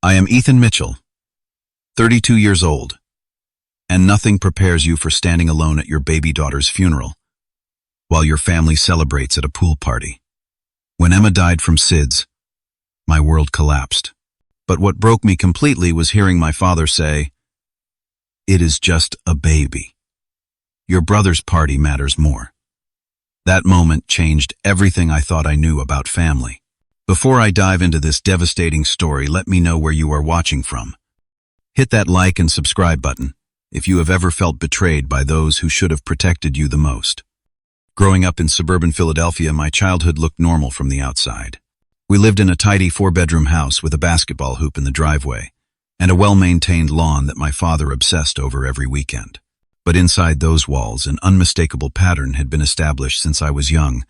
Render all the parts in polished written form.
I am Ethan Mitchell, 32 years old, and nothing prepares you for standing alone at your baby daughter's funeral while your family celebrates at a pool party. When Emma died from SIDS, my world collapsed. But what broke me completely was hearing my father say, "It is just a baby. Your brother's party matters more." That moment changed everything I thought I knew about family. Before I dive into this devastating story, let me know where you are watching from. Hit that like and subscribe button if you have ever felt betrayed by those who should have protected you the most. Growing up in suburban Philadelphia, my childhood looked normal from the outside. We lived in a tidy 4-bedroom house with a basketball hoop in the driveway and a well-maintained lawn that my father obsessed over every weekend. But inside those walls, an unmistakable pattern had been established since I was young.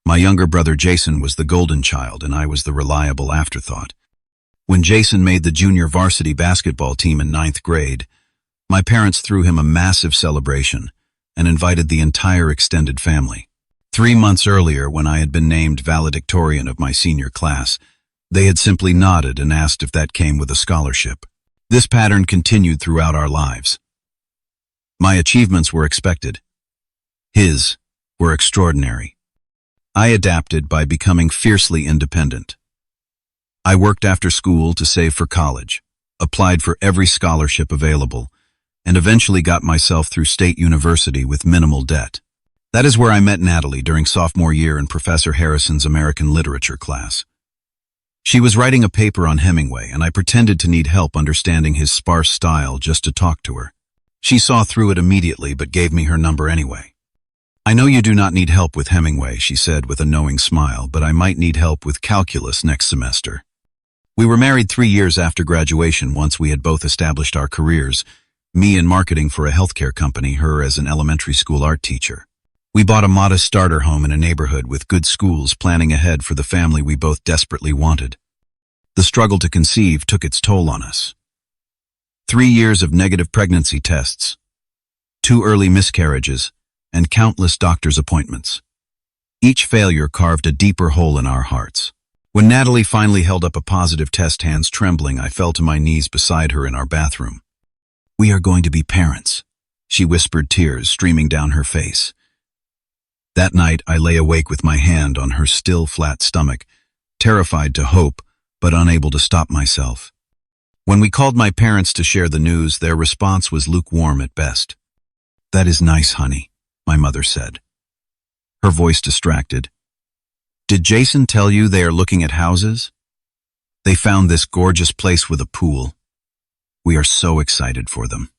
My younger brother Jason was the golden child, and I was the reliable afterthought. When Jason made the junior varsity basketball team in 9th grade, my parents threw him a massive celebration and invited the entire extended family. 3 months earlier, when I had been named valedictorian of my senior class, they had simply nodded and asked if that came with a scholarship. This pattern continued throughout our lives. My achievements were expected. His were extraordinary. I adapted by becoming fiercely independent. I worked after school to save for college, applied for every scholarship available, and eventually got myself through state university with minimal debt. That is where I met Natalie during sophomore year in Professor Harrison's American Literature class. She was writing a paper on Hemingway, and I pretended to need help understanding his sparse style just to talk to her. She saw through it immediately but gave me her number anyway. "I know you do not need help with Hemingway," she said with a knowing smile, "but I might need help with calculus next semester." We were married 3 years after graduation once we had both established our careers, me in marketing for a healthcare company, her as an elementary school art teacher. We bought a modest starter home in a neighborhood with good schools, planning ahead for the family we both desperately wanted. The struggle to conceive took its toll on us. 3 years of negative pregnancy tests, 2 early miscarriages, and countless doctor's appointments. Each failure carved a deeper hole in our hearts. When Natalie finally held up a positive test, hands trembling, I fell to my knees beside her in our bathroom. "We are going to be parents," she whispered, tears streaming down her face. That night, I lay awake with my hand on her still, flat stomach, terrified to hope, but unable to stop myself. When we called my parents to share the news, their response was lukewarm at best. "That is nice, honey," my mother said, her voice distracted. "Did Jason tell you they are looking at houses? They found this gorgeous place with a pool. We are so excited for them."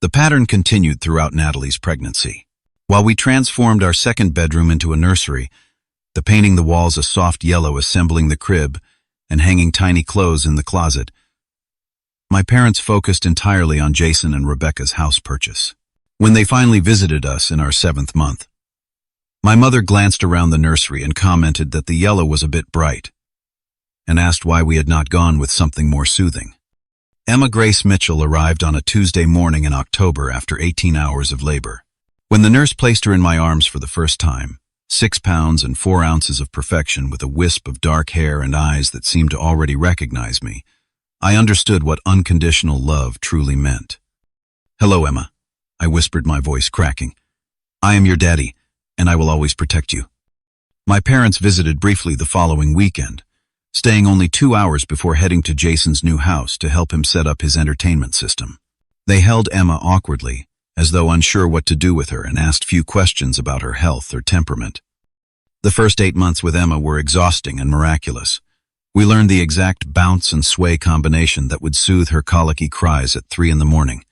The pattern continued throughout Natalie's pregnancy. While we transformed our second bedroom into a nursery, painting the walls a soft yellow, assembling the crib, and hanging tiny clothes in the closet, my parents focused entirely on Jason and Rebecca's house purchase. When they finally visited us in our 7th month, my mother glanced around the nursery and commented that the yellow was a bit bright, and asked why we had not gone with something more soothing. Emma Grace Mitchell arrived on a Tuesday morning in October after 18 hours of labor. When the nurse placed her in my arms for the first time, 6 pounds and 4 ounces of perfection with a wisp of dark hair and eyes that seemed to already recognize me, I understood what unconditional love truly meant. "Hello, Emma," I whispered, my voice cracking. "I am your daddy, and I will always protect you." My parents visited briefly the following weekend, staying only 2 hours before heading to Jason's new house to help him set up his entertainment system. They held Emma awkwardly, as though unsure what to do with her, and asked few questions about her health or temperament. The first 8 months with Emma were exhausting and miraculous. We learned the exact bounce and sway combination that would soothe her colicky cries at 3 in the morning.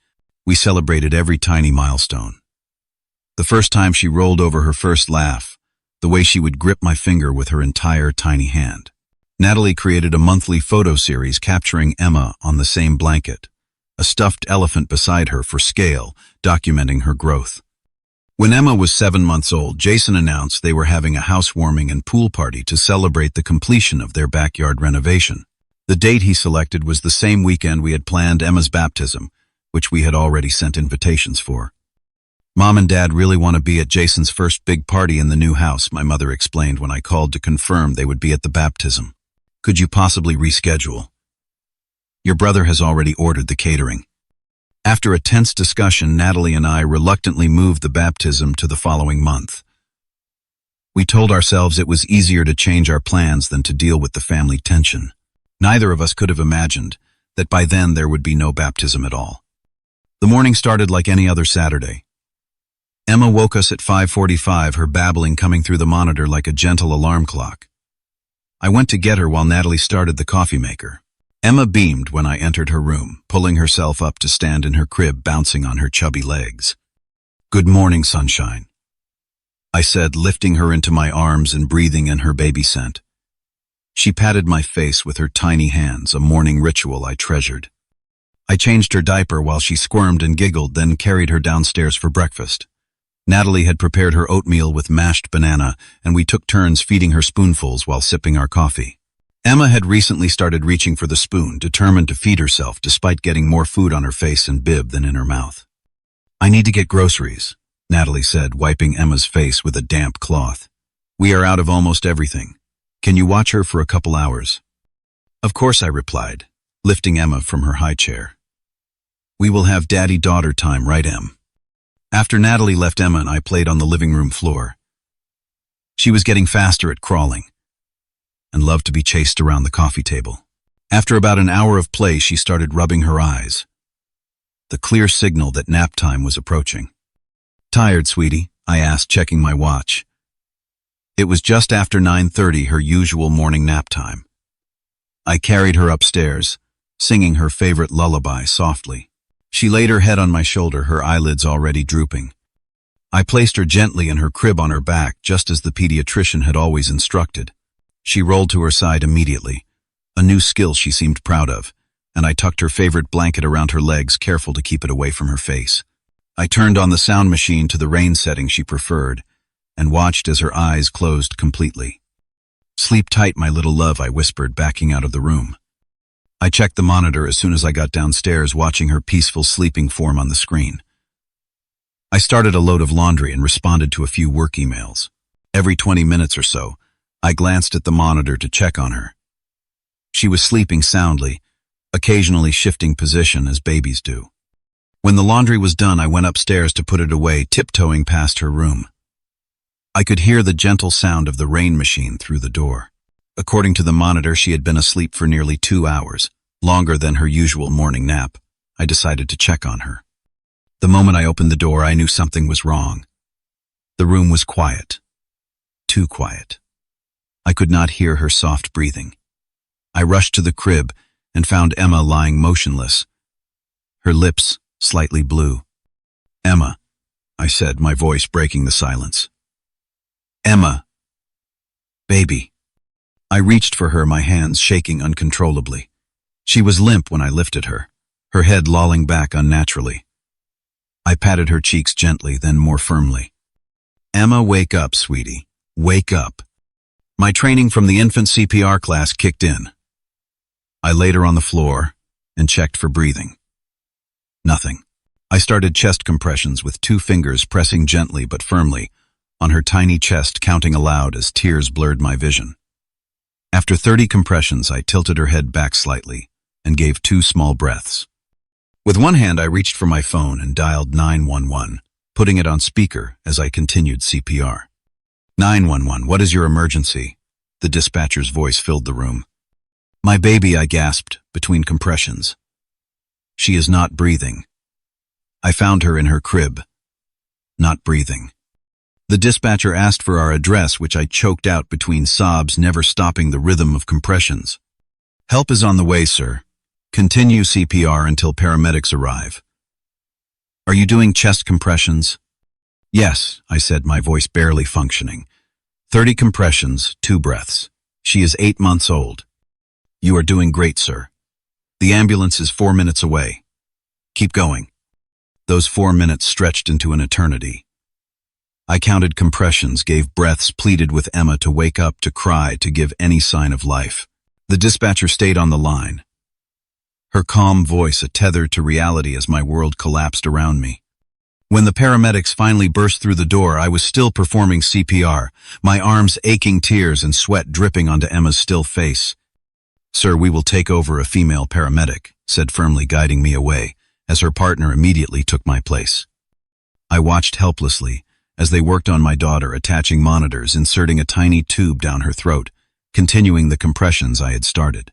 We celebrated every tiny milestone. The first time she rolled over, her first laugh, the way she would grip my finger with her entire tiny hand. Natalie created a monthly photo series capturing Emma on the same blanket, a stuffed elephant beside her for scale, documenting her growth. When Emma was 7 months old, Jason announced they were having a housewarming and pool party to celebrate the completion of their backyard renovation. The date he selected was the same weekend we had planned Emma's baptism, which we had already sent invitations for. "Mom and Dad really want to be at Jason's first big party in the new house," my mother explained when I called to confirm they would be at the baptism. "Could you possibly reschedule?" Your brother has already ordered the catering. After a tense discussion, Natalie and I reluctantly moved the baptism to the following month. We told ourselves it was easier to change our plans than to deal with the family tension. Neither of us could have imagined that by then there would be no baptism at all. The morning started like any other Saturday. Emma woke us at 5:45, her babbling coming through the monitor like a gentle alarm clock. I went to get her while Natalie started the coffee maker. Emma beamed when I entered her room, pulling herself up to stand in her crib, bouncing on her chubby legs. "Good morning, sunshine," I said, lifting her into my arms and breathing in her baby scent. She patted my face with her tiny hands, a morning ritual I treasured. I changed her diaper while she squirmed and giggled, then carried her downstairs for breakfast. Natalie had prepared her oatmeal with mashed banana, and we took turns feeding her spoonfuls while sipping our coffee. Emma had recently started reaching for the spoon, determined to feed herself despite getting more food on her face and bib than in her mouth. "I need to get groceries," Natalie said, wiping Emma's face with a damp cloth. "We are out of almost everything. Can you watch her for a couple hours?" "Of course," I replied, lifting Emma from her high chair. "We will have daddy-daughter time, right, Em?" After Natalie left, Emma and I played on the living room floor. She was getting faster at crawling and loved to be chased around the coffee table. After about an hour of play, she started rubbing her eyes, the clear signal that nap time was approaching. "Tired, sweetie?" I asked, checking my watch. It was just after 9:30, her usual morning nap time. I carried her upstairs, singing her favorite lullaby softly. She laid her head on my shoulder, her eyelids already drooping. I placed her gently in her crib on her back, just as the pediatrician had always instructed. She rolled to her side immediately, a new skill she seemed proud of, and I tucked her favorite blanket around her legs, careful to keep it away from her face. I turned on the sound machine to the rain setting she preferred, and watched as her eyes closed completely. "Sleep tight, my little love," I whispered, backing out of the room. I checked the monitor as soon as I got downstairs, watching her peaceful sleeping form on the screen. I started a load of laundry and responded to a few work emails. Every 20 minutes or so, I glanced at the monitor to check on her. She was sleeping soundly, occasionally shifting position as babies do. When the laundry was done, I went upstairs to put it away, tiptoeing past her room. I could hear the gentle sound of the rain machine through the door. According to the monitor, she had been asleep for nearly 2 hours, longer than her usual morning nap. I decided to check on her. The moment I opened the door, I knew something was wrong. The room was quiet. Too quiet. I could not hear her soft breathing. I rushed to the crib and found Emma lying motionless, her lips slightly blue. "Emma," I said, my voice breaking the silence. "Emma. Baby." I reached for her, my hands shaking uncontrollably. She was limp when I lifted her, her head lolling back unnaturally. I patted her cheeks gently, then more firmly. "Emma, wake up, sweetie. Wake up." My training from the infant CPR class kicked in. I laid her on the floor and checked for breathing. Nothing. I started chest compressions with 2 fingers, pressing gently but firmly on her tiny chest, counting aloud as tears blurred my vision. After 30 compressions, I tilted her head back slightly and gave 2 small breaths. With one hand, I reached for my phone and dialed 911, putting it on speaker as I continued CPR. 911, what is your emergency?" The dispatcher's voice filled the room. "My baby," I gasped between compressions. "She is not breathing. I found her in her crib. Not breathing." The dispatcher asked for our address, which I choked out between sobs, never stopping the rhythm of compressions. "Help is on the way, sir. Continue CPR until paramedics arrive." "Are you doing chest compressions?" "Yes," I said, my voice barely functioning. 30 compressions, 2 breaths. She is 8 months old." "You are doing great, sir. The ambulance is 4 minutes away. Keep going." Those 4 minutes stretched into an eternity. I counted compressions, gave breaths, pleaded with Emma to wake up, to cry, to give any sign of life. The dispatcher stayed on the line, her calm voice a tether to reality as my world collapsed around me. When the paramedics finally burst through the door, I was still performing CPR, my arms aching, tears and sweat dripping onto Emma's still face. "Sir, we will take over," a female paramedic said, firmly guiding me away, as her partner immediately took my place. I watched helplessly as they worked on my daughter, attaching monitors, inserting a tiny tube down her throat, continuing the compressions I had started.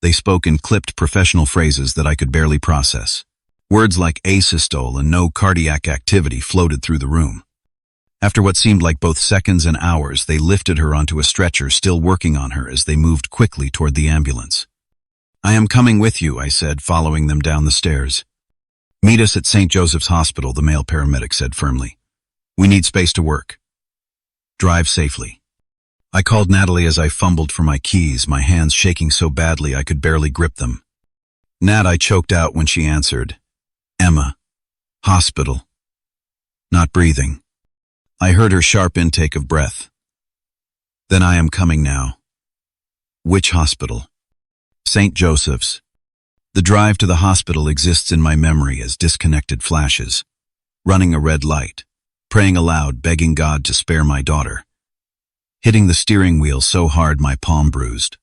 They spoke in clipped professional phrases that I could barely process. Words like asystole and no cardiac activity floated through the room. After what seemed like both seconds and hours, they lifted her onto a stretcher, still working on her as they moved quickly toward the ambulance. "I am coming with you," I said, following them down the stairs. "Meet us at St. Joseph's Hospital," the male paramedic said firmly. "We need space to work. Drive safely." I called Natalie as I fumbled for my keys, my hands shaking so badly I could barely grip them. "Nat," I choked out when she answered. "Emma. Hospital. Not breathing." I heard her sharp intake of breath. "Then I am coming now." "Which hospital?" "St. Joseph's." The drive to the hospital exists in my memory as disconnected flashes. Running a red light, praying aloud, begging God to spare my daughter. Hitting the steering wheel so hard my palm bruised.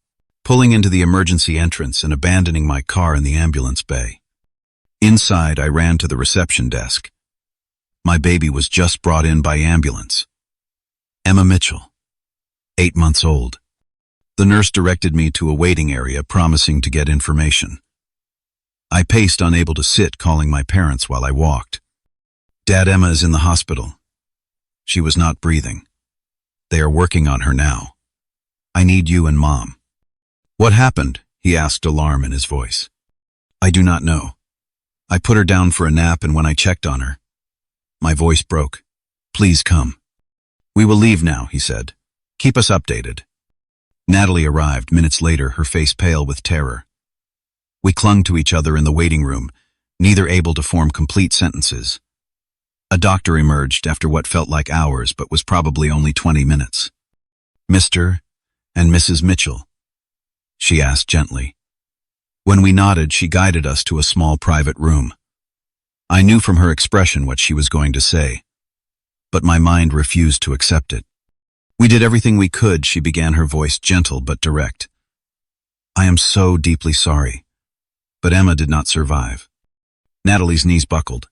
Pulling into the emergency entrance and abandoning my car in the ambulance bay. Inside, I ran to the reception desk. My baby was just brought in by ambulance. Emma Mitchell, 8 months old. The nurse directed me to a waiting area, promising to get information. I paced, unable to sit, calling my parents while I walked. "Dad, Emma is in the hospital. She was not breathing. They are working on her now. I need you and Mom." "What happened?" he asked, alarm in his voice. "I do not know. I put her down for a nap, and when I checked on her..." My voice broke. "Please come." "We will leave now," he said. "Keep us updated." Natalie arrived minutes later, her face pale with terror. We clung to each other in the waiting room, neither able to form complete sentences. A doctor emerged after what felt like hours, but was probably only 20 minutes. "Mr. and Mrs. Mitchell?" she asked gently. When we nodded, she guided us to a small private room. I knew from her expression what she was going to say, but my mind refused to accept it. "We did everything we could," she began, her voice gentle but direct. "I am so deeply sorry, but Emma did not survive." Natalie's knees buckled.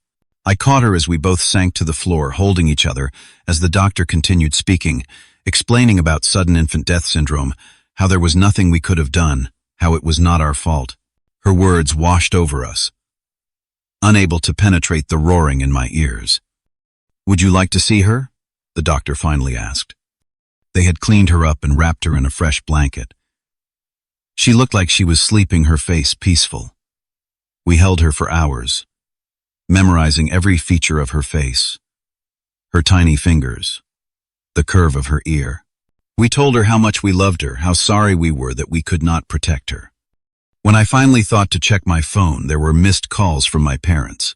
I caught her as we both sank to the floor, holding each other, as the doctor continued speaking, explaining about sudden infant death syndrome, how there was nothing we could have done, how it was not our fault. Her words washed over us, unable to penetrate the roaring in my ears. "Would you like to see her?" the doctor finally asked. They had cleaned her up and wrapped her in a fresh blanket. She looked like she was sleeping, her face peaceful. We held her for hours, memorizing every feature of her face, her tiny fingers, the curve of her ear. We told her how much we loved her, how sorry we were that we could not protect her. When I finally thought to check my phone, there were missed calls from my parents.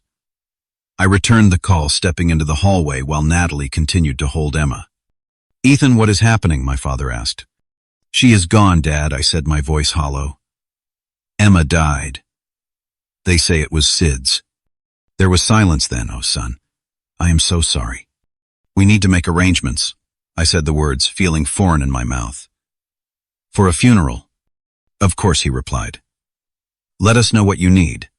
I returned the call, stepping into the hallway while Natalie continued to hold Emma. "Ethan, what is happening?" my father asked. "She is gone, Dad," I said, my voice hollow. "Emma died. They say it was SIDS." There was silence then. "Oh, son, I am so sorry. We need to make arrangements," I said, the words feeling foreign in my mouth. "For a funeral?" "Of course," he replied. "Let us know what you need."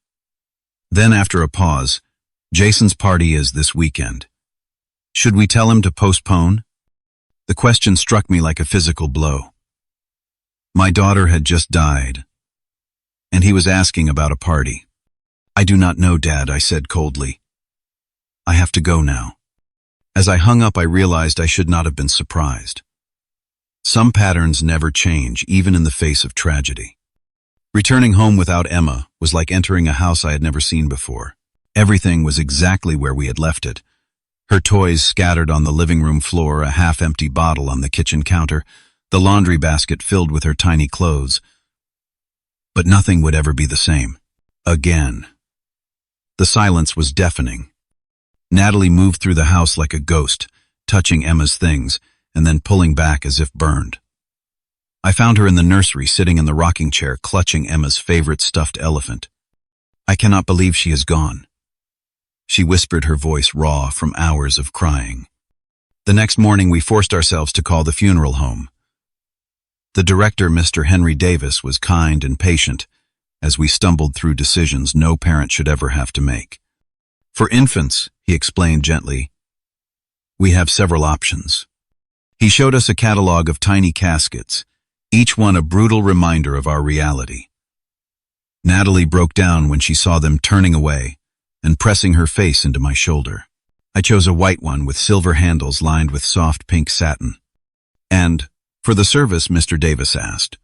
Then, after a pause, "Jason's party is this weekend. Should we tell him to postpone?" The question struck me like a physical blow. My daughter had just died, and he was asking about a party. "I do not know, Dad," I said coldly. "I have to go now." As I hung up, I realized I should not have been surprised. Some patterns never change, even in the face of tragedy. Returning home without Emma was like entering a house I had never seen before. Everything was exactly where we had left it. Her toys scattered on the living room floor, a half-empty bottle on the kitchen counter, the laundry basket filled with her tiny clothes. But nothing would ever be the same. Again. The silence was deafening. Natalie moved through the house like a ghost, touching Emma's things and then pulling back as if burned. I found her in the nursery, sitting in the rocking chair, clutching Emma's favorite stuffed elephant. "I cannot believe she is gone," she whispered, her voice raw from hours of crying. The next morning, we forced ourselves to call the funeral home. The director, Mr. Henry Davis, was kind and patient as we stumbled through decisions no parent should ever have to make. For infants, he explained gently, we have several options. He showed us a catalog of tiny caskets, each one a brutal reminder of our reality. Natalie broke down when she saw them turning away and pressing her face into my shoulder. I chose a white one with silver handles lined with soft pink satin. And, for the service, Mr. Davis asked,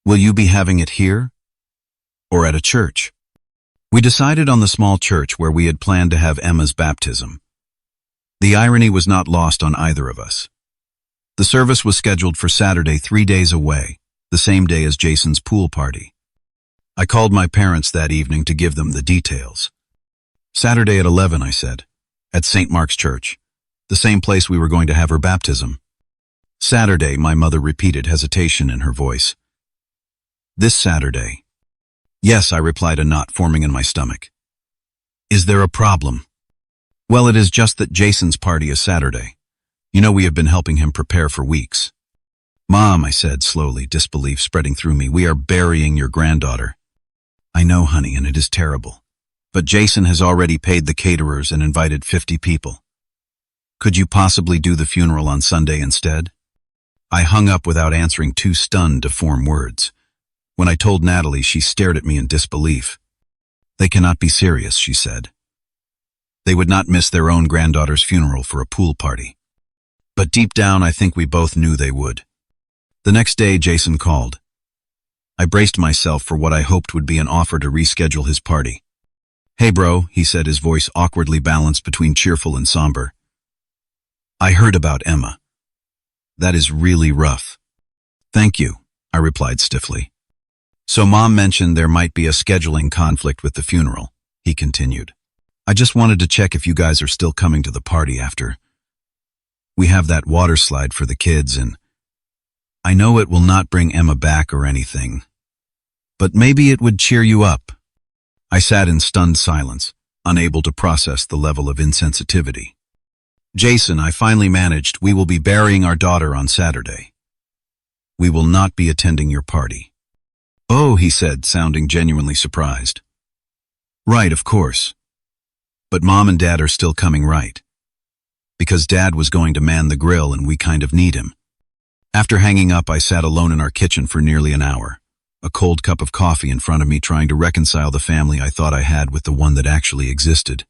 will you be having it here or at a church? We decided on the small church where we had planned to have Emma's baptism. The irony was not lost on either of us. The service was scheduled for Saturday, 3 days away, the same day as Jason's pool party. I called my parents that evening to give them the details. Saturday at 11, I said, at St. Mark's Church, the same place we were going to have her baptism. Saturday, my mother repeated, hesitation in her voice. This Saturday. Yes, I replied, a knot forming in my stomach. Is there a problem? Well, it is just that Jason's party is Saturday. You know, we have been helping him prepare for weeks. Mom, I said slowly, disbelief spreading through me, we are burying your granddaughter. I know, honey, and it is terrible. But Jason has already paid the caterers and invited 50 people. Could you possibly do the funeral on Sunday instead? I hung up without answering, too stunned to form words. When I told Natalie, she stared at me in disbelief. They cannot be serious, she said. They would not miss their own granddaughter's funeral for a pool party. But deep down, I think we both knew they would. The next day, Jason called. I braced myself for what I hoped would be an offer to reschedule his party. Hey bro, he said, his voice awkwardly balanced between cheerful and somber. I heard about Emma. That is really rough. Thank you, I replied stiffly. So Mom mentioned there might be a scheduling conflict with the funeral, he continued. I just wanted to check if you guys are still coming to the party after. We have that water slide for the kids, and I know it will not bring Emma back or anything, but maybe it would cheer you up. I sat in stunned silence, unable to process the level of insensitivity. Jason, I finally managed. We will be burying our daughter on Saturday. We will not be attending your party. Oh, he said, sounding genuinely surprised. Right, of course. But Mom and Dad are still coming, right? Because Dad was going to man the grill and we kind of need him. After hanging up, I sat alone in our kitchen for nearly an hour, a cold cup of coffee in front of me, trying to reconcile the family I thought I had with the one that actually existed.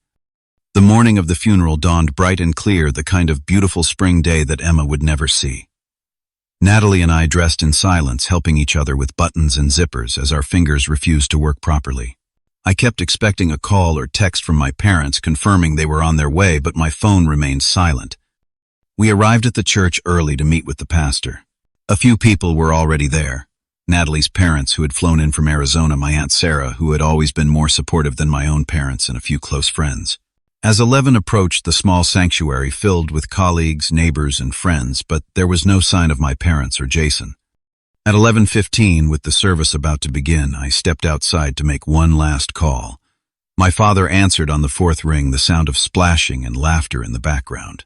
The morning of the funeral dawned bright and clear, the kind of beautiful spring day that Emma would never see. Natalie and I dressed in silence, helping each other with buttons and zippers as our fingers refused to work properly. I kept expecting a call or text from my parents confirming they were on their way, but my phone remained silent. We arrived at the church early to meet with the pastor. A few people were already there. Natalie's parents, who had flown in from Arizona, my Aunt Sarah, who had always been more supportive than my own parents, and a few close friends. As 11 approached, the small sanctuary filled with colleagues, neighbors, and friends, but there was no sign of my parents or Jason. At 11:15, with the service about to begin, I stepped outside to make one last call. My father answered on the fourth ring, the sound of splashing and laughter in the background.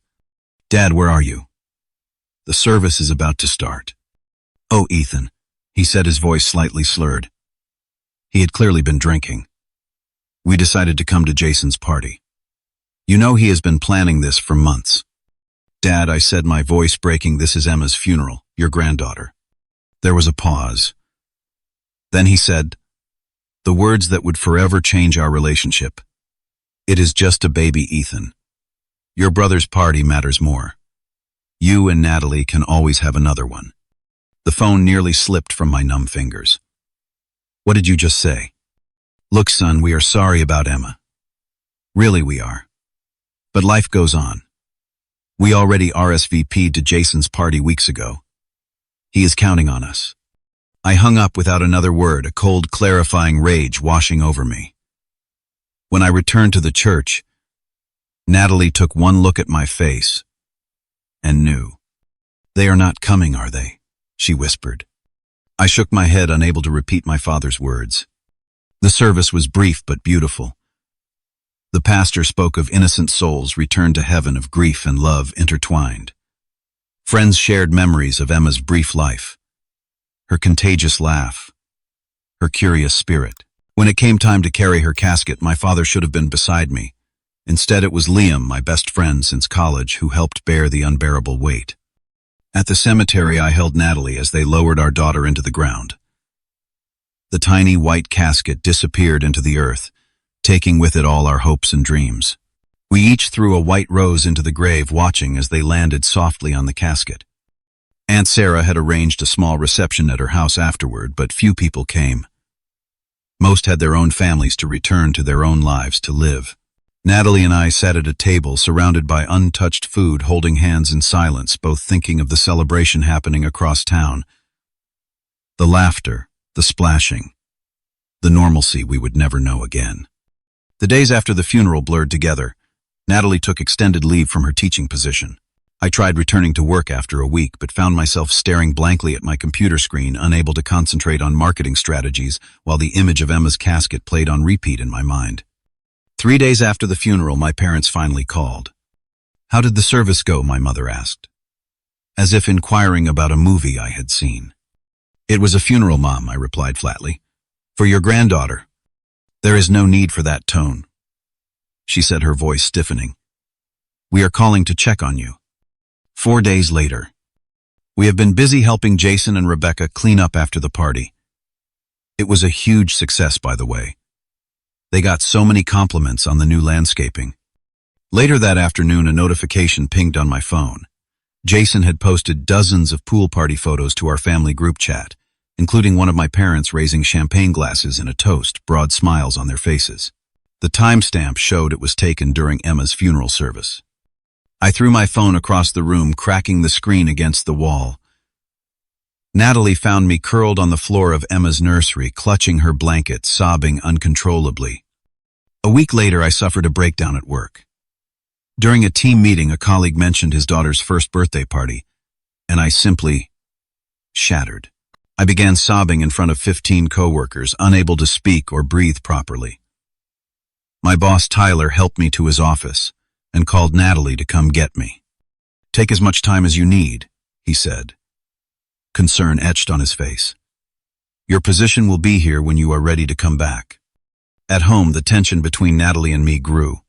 Dad, where are you? The service is about to start. Oh, Ethan, he said, his voice slightly slurred. He had clearly been drinking. We decided to come to Jason's party. You know, he has been planning this for months. Dad, I said, my voice breaking, this is Emma's funeral, your granddaughter. There was a pause. Then he said, the words that would forever change our relationship. It is just a baby, Ethan. Your brother's party matters more. You and Natalie can always have another one. The phone nearly slipped from my numb fingers. What did you just say? Look, son, we are sorry about Emma. Really, we are. But life goes on. We already RSVP'd to Jason's party weeks ago. He is counting on us. I hung up without another word, a cold, clarifying rage washing over me. When I returned to the church, Natalie took one look at my face and knew. They are not coming, are they? She whispered. I shook my head, unable to repeat my father's words. The service was brief but beautiful. The pastor spoke of innocent souls returned to heaven, of grief and love intertwined. Friends shared memories of Emma's brief life, her contagious laugh, her curious spirit. When it came time to carry her casket, my father should have been beside me. Instead, it was Liam, my best friend since college, who helped bear the unbearable weight. At the cemetery, I held Natalie as they lowered our daughter into the ground. The tiny white casket disappeared into the earth, taking with it all our hopes and dreams. We each threw a white rose into the grave, watching as they landed softly on the casket. Aunt Sarah had arranged a small reception at her house afterward, but few people came. Most had their own families to return to their own lives to live. Natalie and I sat at a table surrounded by untouched food, holding hands in silence, both thinking of the celebration happening across town. The laughter, the splashing, the normalcy we would never know again. The days after the funeral blurred together. Natalie took extended leave from her teaching position. I tried returning to work after a week, but found myself staring blankly at my computer screen, unable to concentrate on marketing strategies, while the image of Emma's casket played on repeat in my mind. 3 days after the funeral, my parents finally called. "How did the service go?" my mother asked, as if inquiring about a movie I had seen. "It was a funeral, Mom," I replied flatly. "For your granddaughter." "There is no need for that tone," she said, her voice stiffening. "We are calling to check on you." 4 days later. We have been busy helping Jason and Rebecca clean up after the party. It was a huge success, by the way. They got so many compliments on the new landscaping. Later that afternoon, a notification pinged on my phone. Jason had posted dozens of pool party photos to our family group chat, including one of my parents raising champagne glasses in a toast, broad smiles on their faces. The timestamp showed it was taken during Emma's funeral service. I threw my phone across the room, cracking the screen against the wall. Natalie found me curled on the floor of Emma's nursery, clutching her blanket, sobbing uncontrollably. A week later, I suffered a breakdown at work. During a team meeting, a colleague mentioned his daughter's first birthday party, and I simply shattered. I began sobbing in front of 15 coworkers, unable to speak or breathe properly. My boss, Tyler, helped me to his office and called Natalie to come get me. "Take as much time as you need," he said, concern etched on his face. "Your position will be here when you are ready to come back." At home, the tension between Natalie and me grew.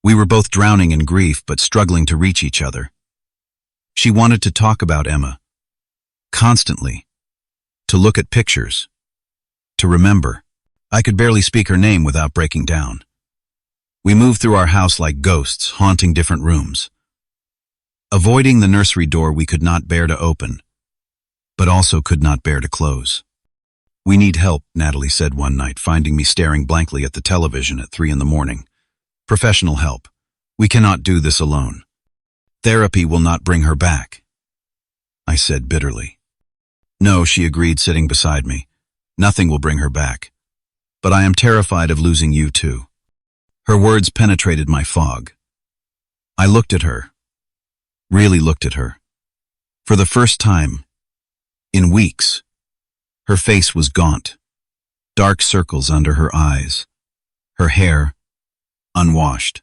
We were both drowning in grief but struggling to reach each other. She wanted to talk about Emma, constantly, to look at pictures, to remember. I could barely speak her name without breaking down. We moved through our house like ghosts, haunting different rooms. Avoiding the nursery door we could not bear to open, but also could not bear to close. "We need help," Natalie said one night, finding me staring blankly at the television at 3 a.m. "Professional help. We cannot do this alone. Therapy will not bring her back," I said bitterly. "No," she agreed, sitting beside me. "Nothing will bring her back. But I am terrified of losing you too." Her words penetrated my fog. I looked at her, really looked at her. For the first time in weeks, her face was gaunt, dark circles under her eyes, her hair unwashed.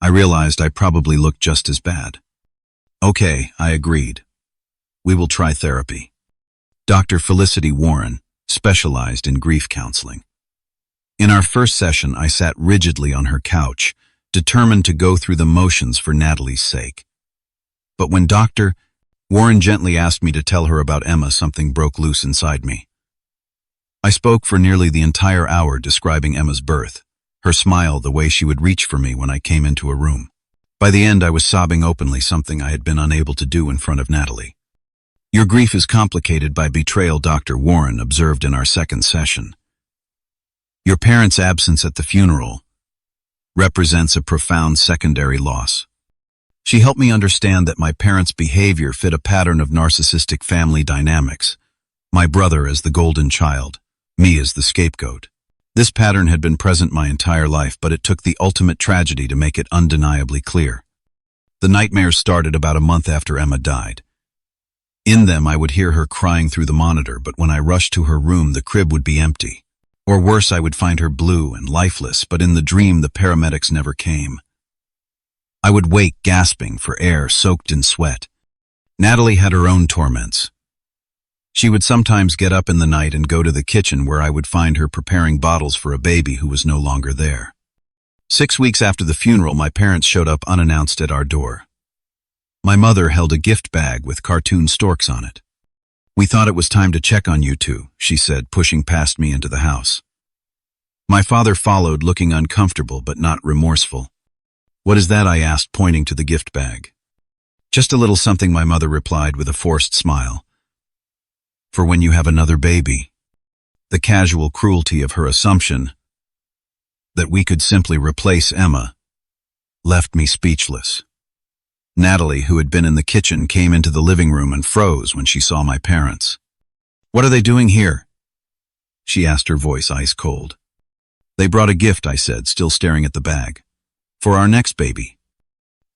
I realized I probably looked just as bad. "Okay," I agreed. "We will try therapy." Dr. Felicity Warren specialized in grief counseling. In our first session, I sat rigidly on her couch, determined to go through the motions for Natalie's sake. But when Dr. Warren gently asked me to tell her about Emma, something broke loose inside me. I spoke for nearly the entire hour, describing Emma's birth, her smile, the way she would reach for me when I came into a room. By the end, I was sobbing openly, something I had been unable to do in front of Natalie. "Your grief is complicated by betrayal," Dr. Warren observed in our second session. "Your parents' absence at the funeral represents a profound secondary loss." She helped me understand that my parents' behavior fit a pattern of narcissistic family dynamics, my brother as the golden child, me as the scapegoat. This pattern had been present my entire life, but it took the ultimate tragedy to make it undeniably clear. The nightmares started about a month after Emma died. In them, I would hear her crying through the monitor, but when I rushed to her room, the crib would be empty. Or worse, I would find her blue and lifeless, but in the dream, the paramedics never came. I would wake gasping for air, soaked in sweat. Natalie had her own torments. She would sometimes get up in the night and go to the kitchen where I would find her preparing bottles for a baby who was no longer there. 6 weeks after the funeral, my parents showed up unannounced at our door. My mother held a gift bag with cartoon storks on it. "We thought it was time to check on you two," she said, pushing past me into the house. My father followed, looking uncomfortable but not remorseful. "What is that?" I asked, pointing to the gift bag. "Just a little something," my mother replied with a forced smile. "For when you have another baby." The casual cruelty of her assumption that we could simply replace Emma left me speechless. Natalie, who had been in the kitchen, came into the living room and froze when she saw my parents. "What are they doing here?" she asked, her voice ice cold. "They brought a gift," I said, still staring at the bag. "For our next baby."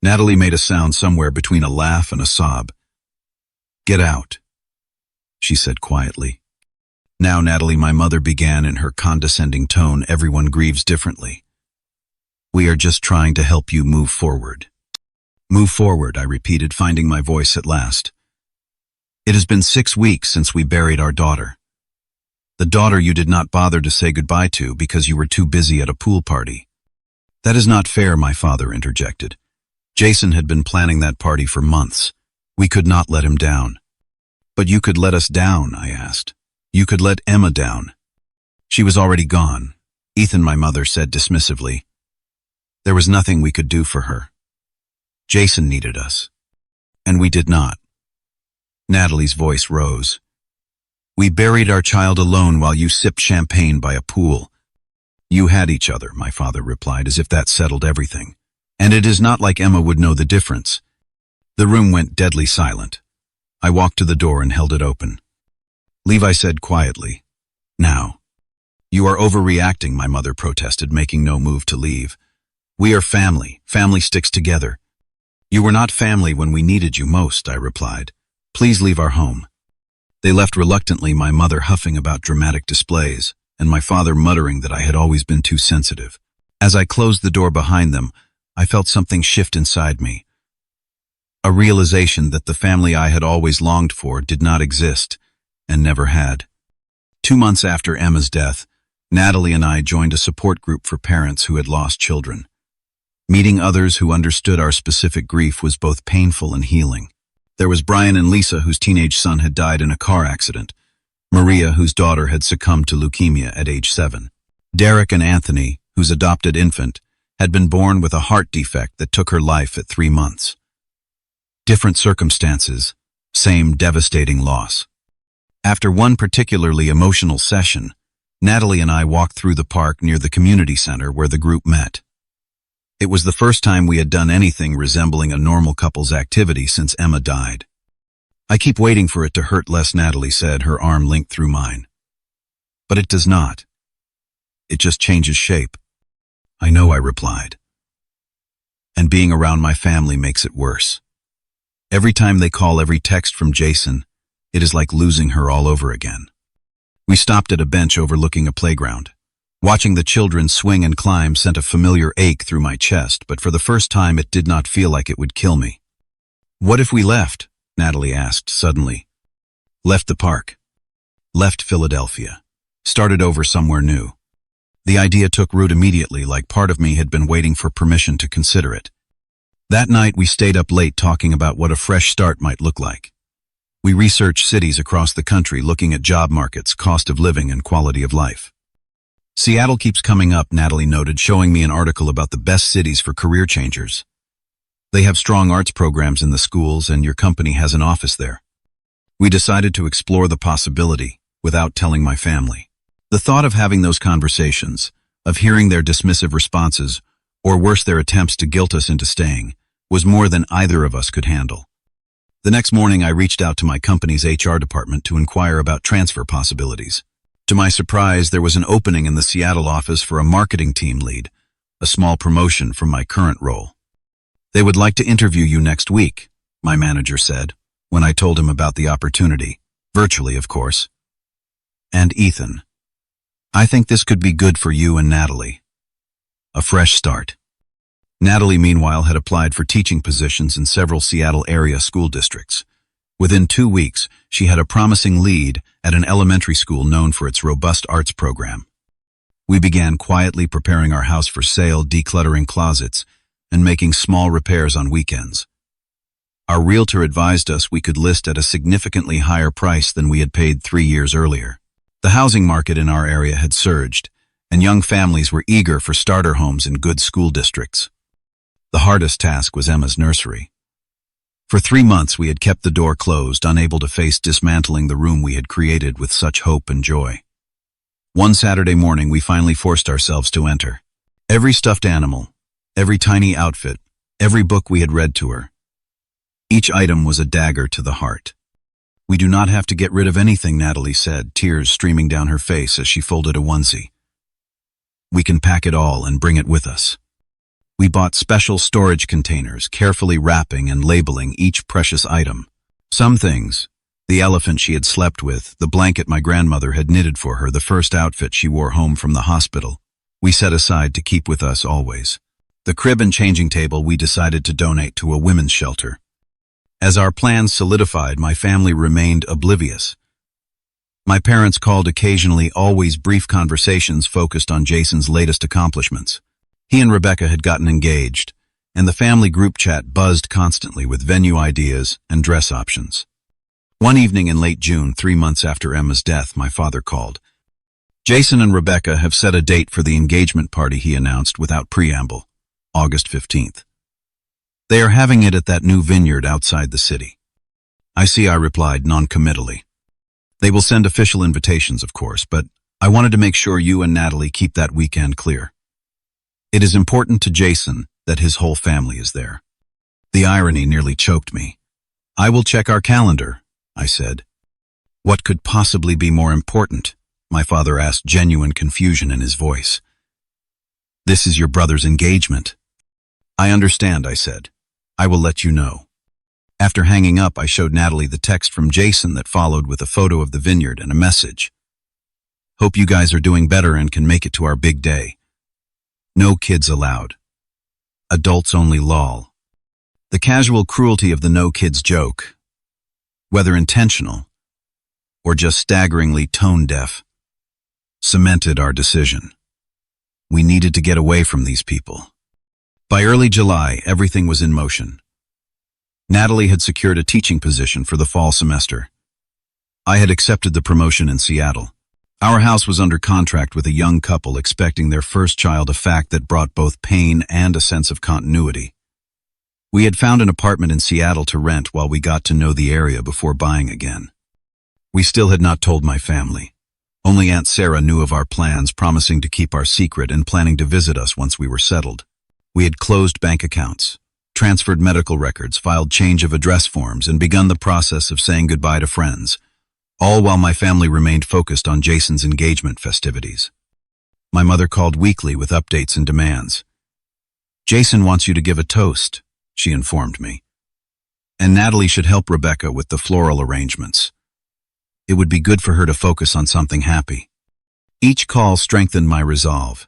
Natalie made a sound somewhere between a laugh and a sob. "Get out," she said quietly. "Now, Natalie," my mother began in her condescending tone, "everyone grieves differently. We are just trying to help you move forward." "Move forward," I repeated, finding my voice at last. "It has been 6 weeks since we buried our daughter. The daughter you did not bother to say goodbye to because you were too busy at a pool party." "That is not fair," my father interjected. "Jason had been planning that party for months. We could not let him down." "But you could let us down," I asked. "You could let Emma down." "She was already gone," Ethan, my mother said dismissively. "There was nothing we could do for her. Jason needed us, and we did not." Natalie's voice rose. "We buried our child alone while you sipped champagne by a pool." "You had each other," my father replied, as if that settled everything. "And it is not like Emma would know the difference." The room went deadly silent. I walked to the door and held it open. "Leave," I said quietly. "Now." "You are overreacting," my mother protested, making no move to leave. "We are family. Family sticks together." "You were not family when we needed you most," I replied. "Please leave our home." They left reluctantly, my mother huffing about dramatic displays, and my father muttering that I had always been too sensitive. As I closed the door behind them, I felt something shift inside me. A realization that the family I had always longed for did not exist, and never had. 2 months after Emma's death, Natalie and I joined a support group for parents who had lost children. Meeting others who understood our specific grief was both painful and healing. There was Brian and Lisa, whose teenage son had died in a car accident. Maria, whose daughter had succumbed to leukemia at age 7. Derek and Anthony, whose adopted infant had been born with a heart defect that took her life at 3 months. Different circumstances, same devastating loss. After one particularly emotional session, Natalie and I walked through the park near the community center where the group met. It was the first time we had done anything resembling a normal couple's activity since Emma died. "I keep waiting for it to hurt less," Natalie said, her arm linked through mine. "But it does not. It just changes shape." "I know," I replied. "And being around my family makes it worse. Every time they call, every text from Jason, it is like losing her all over again." We stopped at a bench overlooking a playground. Watching the children swing and climb sent a familiar ache through my chest, but for the first time it did not feel like it would kill me. "What if we left?" Natalie asked suddenly. "Left the park. Left Philadelphia. Started over somewhere new." The idea took root immediately, like part of me had been waiting for permission to consider it. That night we stayed up late talking about what a fresh start might look like. We researched cities across the country, looking at job markets, cost of living, and quality of life. "Seattle keeps coming up," Natalie noted, showing me an article about the best cities for career changers. "They have strong arts programs in the schools, and your company has an office there." We decided to explore the possibility without telling my family. The thought of having those conversations, of hearing their dismissive responses, or worse, their attempts to guilt us into staying, was more than either of us could handle. The next morning I reached out to my company's HR department to inquire about transfer possibilities. To my surprise, there was an opening in the Seattle office for a marketing team lead, a small promotion from my current role. "They would like to interview you next week," my manager said, when I told him about the opportunity, virtually of course. "And Ethan, I think this could be good for you and Natalie. A fresh start." Natalie, meanwhile, had applied for teaching positions in several Seattle area school districts. Within 2 weeks, she had a promising lead at an elementary school known for its robust arts program. We began quietly preparing our house for sale, decluttering closets, and making small repairs on weekends. Our realtor advised us we could list at a significantly higher price than we had paid 3 years earlier. The housing market in our area had surged, and young families were eager for starter homes in good school districts. The hardest task was Emma's nursery. For 3 months we had kept the door closed, unable to face dismantling the room we had created with such hope and joy. One Saturday morning we finally forced ourselves to enter. Every stuffed animal, every tiny outfit, every book we had read to her. Each item was a dagger to the heart. "We do not have to get rid of anything," Natalie said, tears streaming down her face as she folded a onesie. "We can pack it all and bring it with us." We bought special storage containers, carefully wrapping and labeling each precious item. Some things, the elephant she had slept with, the blanket my grandmother had knitted for her, the first outfit she wore home from the hospital, we set aside to keep with us always. The crib and changing table we decided to donate to a women's shelter. As our plans solidified, my family remained oblivious. My parents called occasionally, always brief conversations focused on Jason's latest accomplishments. He and Rebecca had gotten engaged, and the family group chat buzzed constantly with venue ideas and dress options. One evening in late June, 3 months after Emma's death, my father called. "Jason and Rebecca have set a date for the engagement party," he announced without preamble, August 15th. "They are having it at that new vineyard outside the city." "I see," I replied noncommittally. "They will send official invitations, of course, but I wanted to make sure you and Natalie keep that weekend clear. It is important to Jason that his whole family is there." The irony nearly choked me. "I will check our calendar," I said. "What could possibly be more important?" my father asked, genuine confusion in his voice. "This is your brother's engagement." "I understand," I said. "I will let you know." After hanging up, I showed Natalie the text from Jason that followed with a photo of the vineyard and a message. "Hope you guys are doing better and can make it to our big day. No kids allowed. Adults only, lol." The casual cruelty of the no kids joke, whether intentional or just staggeringly tone-deaf, cemented our decision. We needed to get away from these people. By early July, everything was in motion. Natalie had secured a teaching position for the fall semester. I had accepted the promotion in Seattle. Our house was under contract with a young couple expecting their first child, a fact that brought both pain and a sense of continuity. We had found an apartment in Seattle to rent while we got to know the area before buying again. We still had not told my family. Only Aunt Sarah knew of our plans, promising to keep our secret and planning to visit us once we were settled. We had closed bank accounts, transferred medical records, filed change of address forms, and begun the process of saying goodbye to friends, all while my family remained focused on Jason's engagement festivities. My mother called weekly with updates and demands. "Jason wants you to give a toast," she informed me. "And Natalie should help Rebecca with the floral arrangements. It would be good for her to focus on something happy." Each call strengthened my resolve.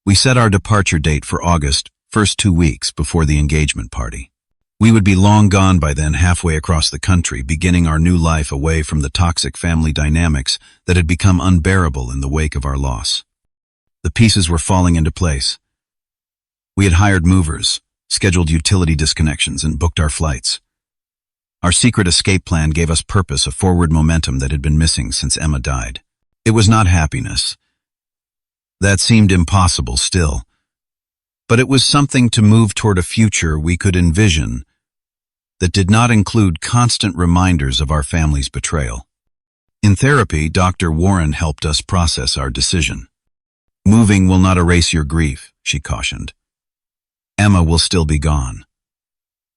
We set our departure date for August, first 2 weeks before the engagement party. We would be long gone by then, halfway across the country, beginning our new life away from the toxic family dynamics that had become unbearable in the wake of our loss. The pieces were falling into place. We had hired movers, scheduled utility disconnections, and booked our flights. Our secret escape plan gave us purpose, a forward momentum that had been missing since Emma died. It was not happiness. That seemed impossible still. But it was something to move toward a future we could envision that did not include constant reminders of our family's betrayal. In therapy, Dr. Warren helped us process our decision. "Moving will not erase your grief," she cautioned. "Emma will still be gone.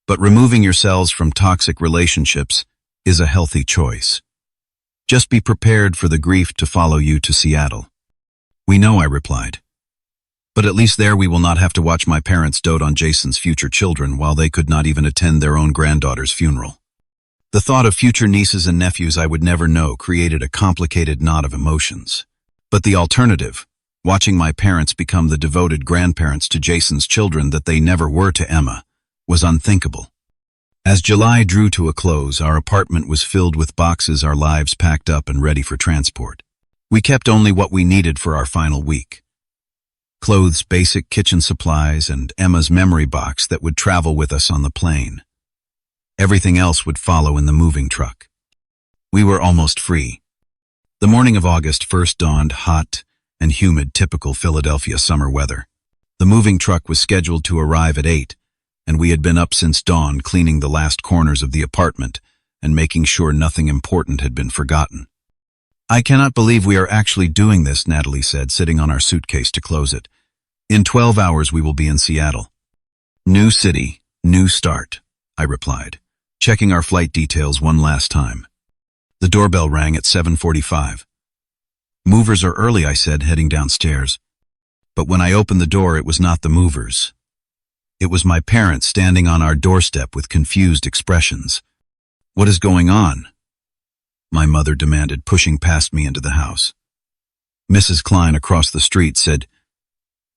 But removing yourselves from toxic relationships is a healthy choice. Just be prepared for the grief to follow you to Seattle." "We know," I replied. "But at least there we will not have to watch my parents dote on Jason's future children while they could not even attend their own granddaughter's funeral." The thought of future nieces and nephews I would never know created a complicated knot of emotions. But the alternative, watching my parents become the devoted grandparents to Jason's children that they never were to Emma, was unthinkable. As July drew to a close, our apartment was filled with boxes, our lives packed up and ready for transport. We kept only what we needed for our final week. Clothes, basic kitchen supplies, and Emma's memory box that would travel with us on the plane. Everything else would follow in the moving truck. We were almost free. The morning of August 1st dawned hot and humid, typical Philadelphia summer weather. The moving truck was scheduled to arrive at 8, and we had been up since dawn cleaning the last corners of the apartment and making sure nothing important had been forgotten. "I cannot believe we are actually doing this," Natalie said, sitting on our suitcase to close it. "In 12 hours we will be in Seattle." "New city, new start," I replied, checking our flight details one last time. The doorbell rang at 7:45. "Movers are early," I said, heading downstairs. But when I opened the door, it was not the movers. It was my parents standing on our doorstep with confused expressions. "What is going on?" my mother demanded, pushing past me into the house. Mrs. Klein across the street said,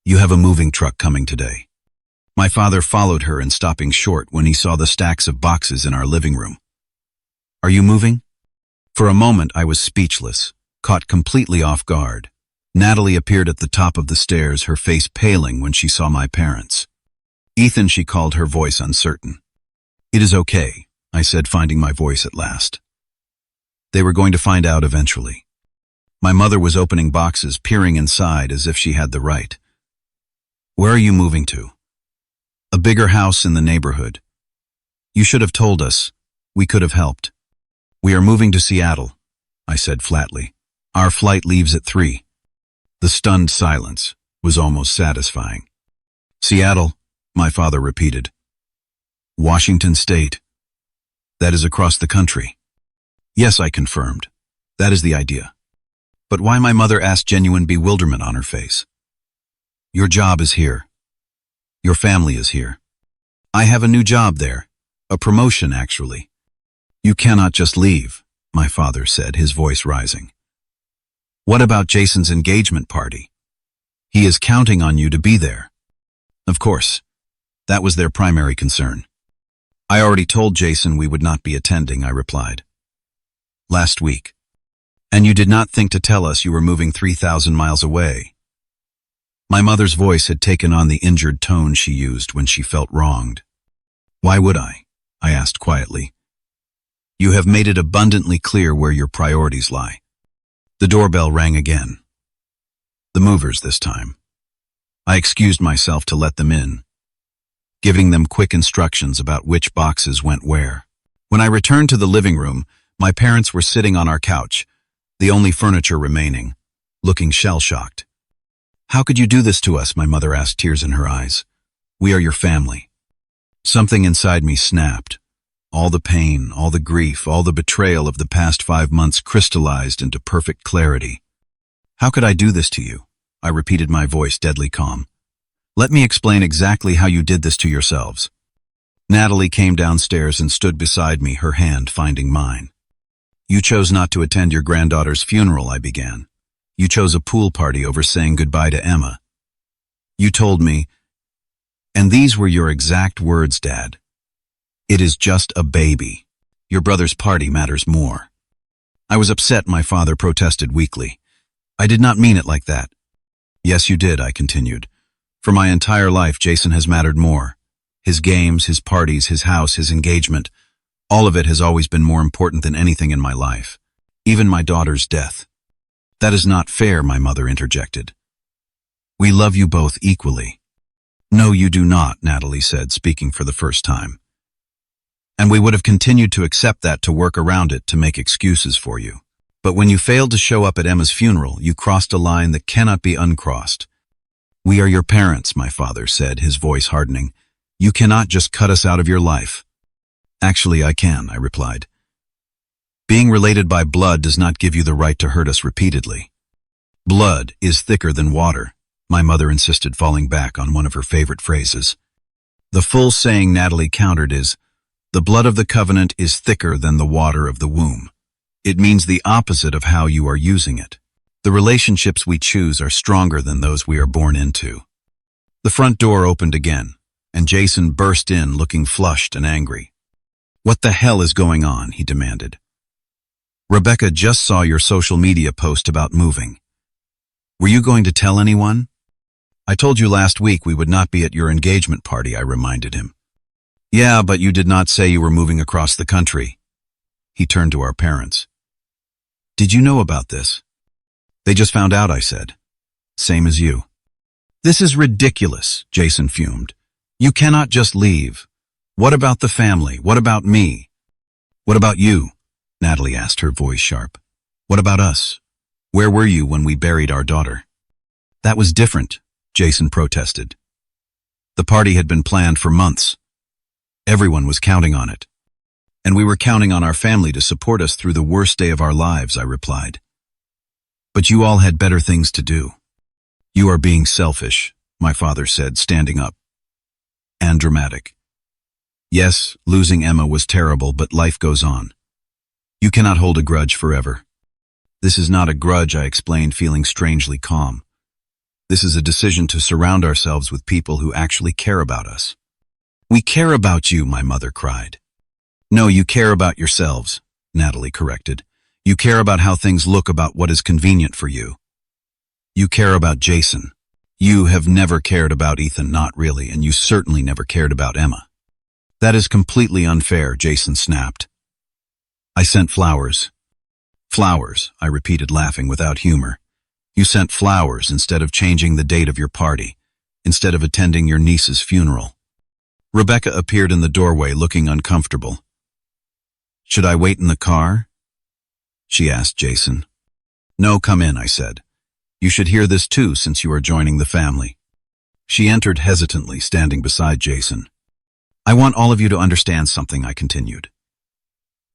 "You have a moving truck coming today." My father followed her in, stopping short when he saw the stacks of boxes in our living room. "Are you moving?" For a moment I was speechless, caught completely off guard. Natalie appeared at the top of the stairs, her face paling when she saw my parents. "Ethan," she called, her voice uncertain. "It is okay," I said, finding my voice at last. They were going to find out eventually. My mother was opening boxes, peering inside as if she had the right. "Where are you moving to?" "A bigger house in the neighborhood." "You should have told us. We could have helped." "We are moving to Seattle," I said flatly. "Our flight leaves at 3. The stunned silence was almost satisfying. "Seattle," my father repeated. "Washington State. That is across the country." "Yes," I confirmed. "That is the idea." "But why?" my mother asked, genuine bewilderment on her face. "Your job is here. Your family is here. I have a new job there. A promotion, actually." "You cannot just leave," my father said, his voice rising. "What about Jason's engagement party? He is counting on you to be there." "Of course. That was their primary concern." "I already told Jason we would not be attending," I replied. "Last week. And you did not think to tell us you were moving 3,000 miles away." My mother's voice had taken on the injured tone she used when she felt wronged. "Why would I?" I asked quietly. "You have made it abundantly clear where your priorities lie." The doorbell rang again. The movers this time. I excused myself to let them in, giving them quick instructions about which boxes went where. When I returned to the living room, my parents were sitting on our couch, the only furniture remaining, looking shell-shocked. "How could you do this to us?" my mother asked, tears in her eyes. "We are your family." Something inside me snapped. All the pain, all the grief, all the betrayal of the past 5 months crystallized into perfect clarity. "How could I do this to you?" I repeated, my voice deadly calm. "Let me explain exactly how you did this to yourselves." Natalie came downstairs and stood beside me, her hand finding mine. "You chose not to attend your granddaughter's funeral," I began. "You chose a pool party over saying goodbye to Emma. You told me, and these were your exact words, Dad, 'It is just a baby. Your brother's party matters more.'" I was upset, my father protested weakly. "I did not mean it like that." "Yes, you did," I continued. "For my entire life, Jason has mattered more. His games, his parties, his house, his engagement, all of it has always been more important than anything in my life, even my daughter's death." "That is not fair," my mother interjected. "We love you both equally." "No, you do not," Natalie said, speaking for the first time. "And we would have continued to accept that, to work around it, to make excuses for you. But when you failed to show up at Emma's funeral, you crossed a line that cannot be uncrossed." "We are your parents," my father said, his voice hardening. "You cannot just cut us out of your life." "Actually, I can," I replied. "Being related by blood does not give you the right to hurt us repeatedly." "Blood is thicker than water," my mother insisted, falling back on one of her favorite phrases. "The full saying," Natalie countered, is, "The blood of the covenant is thicker than the water of the womb." It means the opposite of how you are using it. The relationships we choose are stronger than those we are born into. The front door opened again, and Jason burst in looking flushed and angry. "What the hell is going on?" he demanded. "Rebecca just saw your social media post about moving. Were you going to tell anyone?" "I told you last week we would not be at your engagement party," I reminded him. "Yeah, but you did not say you were moving across the country." He turned to our parents. "Did you know about this?" "They just found out," I said. "Same as you." "This is ridiculous," Jason fumed. "You cannot just leave. What about the family? What about me?" "What about you?" Natalie asked, her voice sharp. "What about us? Where were you when we buried our daughter?" "That was different," Jason protested. "The party had been planned for months. Everyone was counting on it. And we were counting on our family to support us through the worst day of our lives," I replied. "But you all had better things to do." "You are being selfish," my father said, standing up. "And dramatic. Yes, losing Emma was terrible, but life goes on. You cannot hold a grudge forever." "This is not a grudge," I explained, feeling strangely calm. "This is a decision to surround ourselves with people who actually care about us." "We care about you," my mother cried. "No, you care about yourselves," Natalie corrected. "You care about how things look, about what is convenient for you. You care about Jason. You have never cared about Ethan, not really, and you certainly never cared about Emma." "That is completely unfair," Jason snapped. "I sent flowers." "Flowers," I repeated, laughing without humor. "You sent flowers instead of changing the date of your party, instead of attending your niece's funeral." Rebecca appeared in the doorway, looking uncomfortable. "Should I wait in the car?" she asked Jason. "No, come in," I said. "You should hear this too, since you are joining the family." She entered hesitantly, standing beside Jason. "I want all of you to understand something," I continued.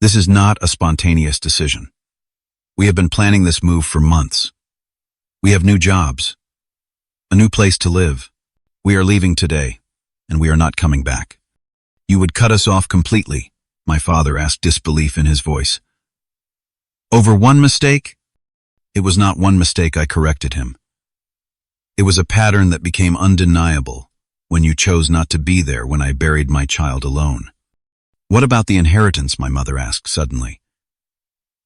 "This is not a spontaneous decision. We have been planning this move for months. We have new jobs, a new place to live. We are leaving today, and we are not coming back." "You would cut us off completely?" my father asked, disbelief in his voice. "Over one mistake?" "It was not one mistake," I corrected him. "It was a pattern that became undeniable when you chose not to be there when I buried my child alone." "What about the inheritance?" my mother asked suddenly.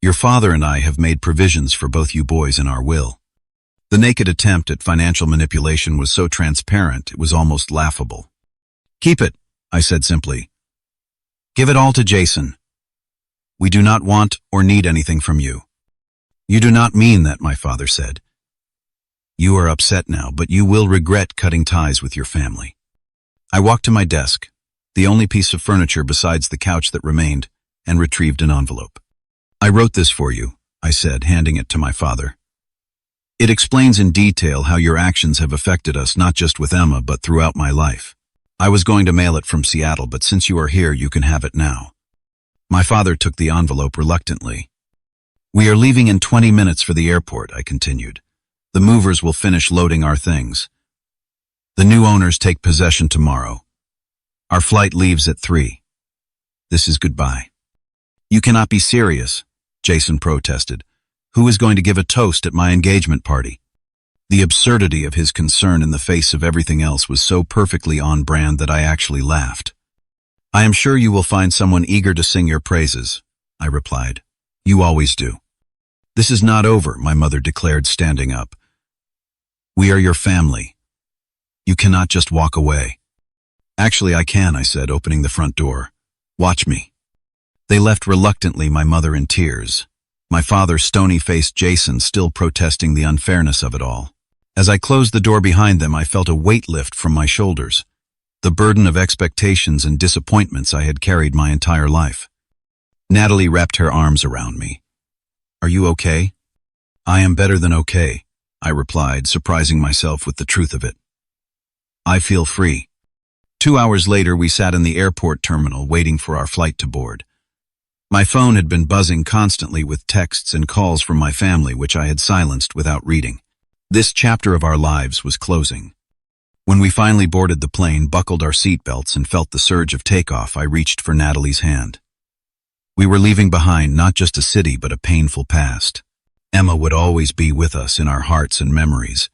"Your father and I have made provisions for both you boys in our will." The naked attempt at financial manipulation was so transparent it was almost laughable. "Keep it," I said simply. "Give it all to Jason. We do not want or need anything from you." "You do not mean that," my father said. "You are upset now, but you will regret cutting ties with your family." I walked to my desk, the only piece of furniture besides the couch that remained, and retrieved an envelope. "I wrote this for you," I said, handing it to my father. "It explains in detail how your actions have affected us, not just with Emma, but throughout my life. I was going to mail it from Seattle, but since you are here, you can have it now." My father took the envelope reluctantly. "We are leaving in 20 minutes for the airport," I continued. "The movers will finish loading our things. The new owners take possession tomorrow. Our flight leaves at 3. This is goodbye." "You cannot be serious," Jason protested. "Who is going to give a toast at my engagement party?" The absurdity of his concern in the face of everything else was so perfectly on brand that I actually laughed. "I am sure you will find someone eager to sing your praises," I replied. "You always do." "This is not over," my mother declared, standing up. "We are your family. You cannot just walk away." "Actually, I can," I said, opening the front door. "Watch me." They left reluctantly, my mother in tears, my father, stony-faced Jason, still protesting the unfairness of it all. As I closed the door behind them, I felt a weight lift from my shoulders, the burden of expectations and disappointments I had carried my entire life. Natalie wrapped her arms around me. "Are you okay?" "I am better than okay," I replied, surprising myself with the truth of it. "I feel free." 2 hours later, we sat in the airport terminal waiting for our flight to board. My phone had been buzzing constantly with texts and calls from my family, which I had silenced without reading. This chapter of our lives was closing. When we finally boarded the plane, buckled our seatbelts, and felt the surge of takeoff, I reached for Natalie's hand. We were leaving behind not just a city, but a painful past. Emma would always be with us in our hearts and memories.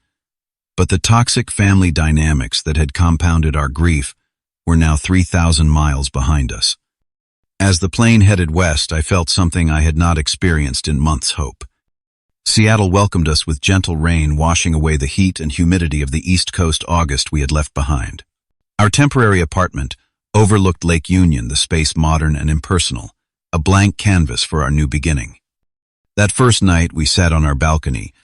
But the toxic family dynamics that had compounded our grief were now 3,000 miles behind us. As the plane headed west, I felt something I had not experienced in months' hope. Seattle welcomed us with gentle rain washing away the heat and humidity of the East Coast August we had left behind. Our temporary apartment overlooked Lake Union, the space modern and impersonal, a blank canvas for our new beginning. That first night we sat on our balcony,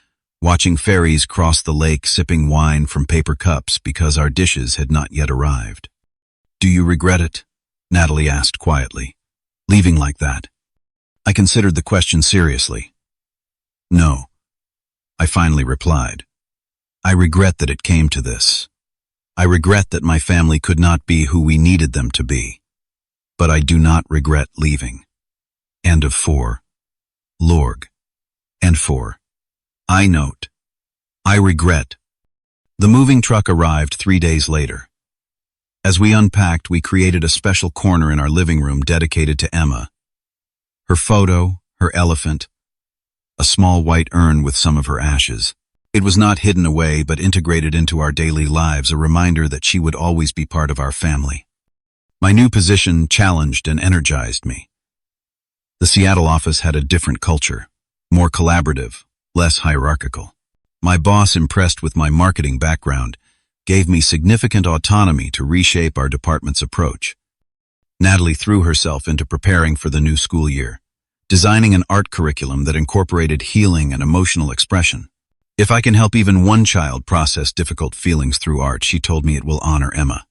watching ferries cross the lake, sipping wine from paper cups because our dishes had not yet arrived. "Do you regret it?" Natalie asked quietly. "Leaving like that?" I considered the question seriously. "No," I finally replied. "I regret that it came to this. I regret that my family could not be who we needed them to be. But I do not regret leaving." End of 4. Lorg. And 4. I note. I regret. The moving truck arrived 3 days later. As we unpacked, we created a special corner in our living room dedicated to Emma. Her photo, her elephant, a small white urn with some of her ashes. It was not hidden away, but integrated into our daily lives, a reminder that she would always be part of our family. My new position challenged and energized me. The Seattle office had a different culture, more collaborative, less hierarchical. My boss, impressed with my marketing background, gave me significant autonomy to reshape our department's approach. Natalie threw herself into preparing for the new school year, designing an art curriculum that incorporated healing and emotional expression. If I can help even one child process difficult feelings through art, she told me it will honor Emma.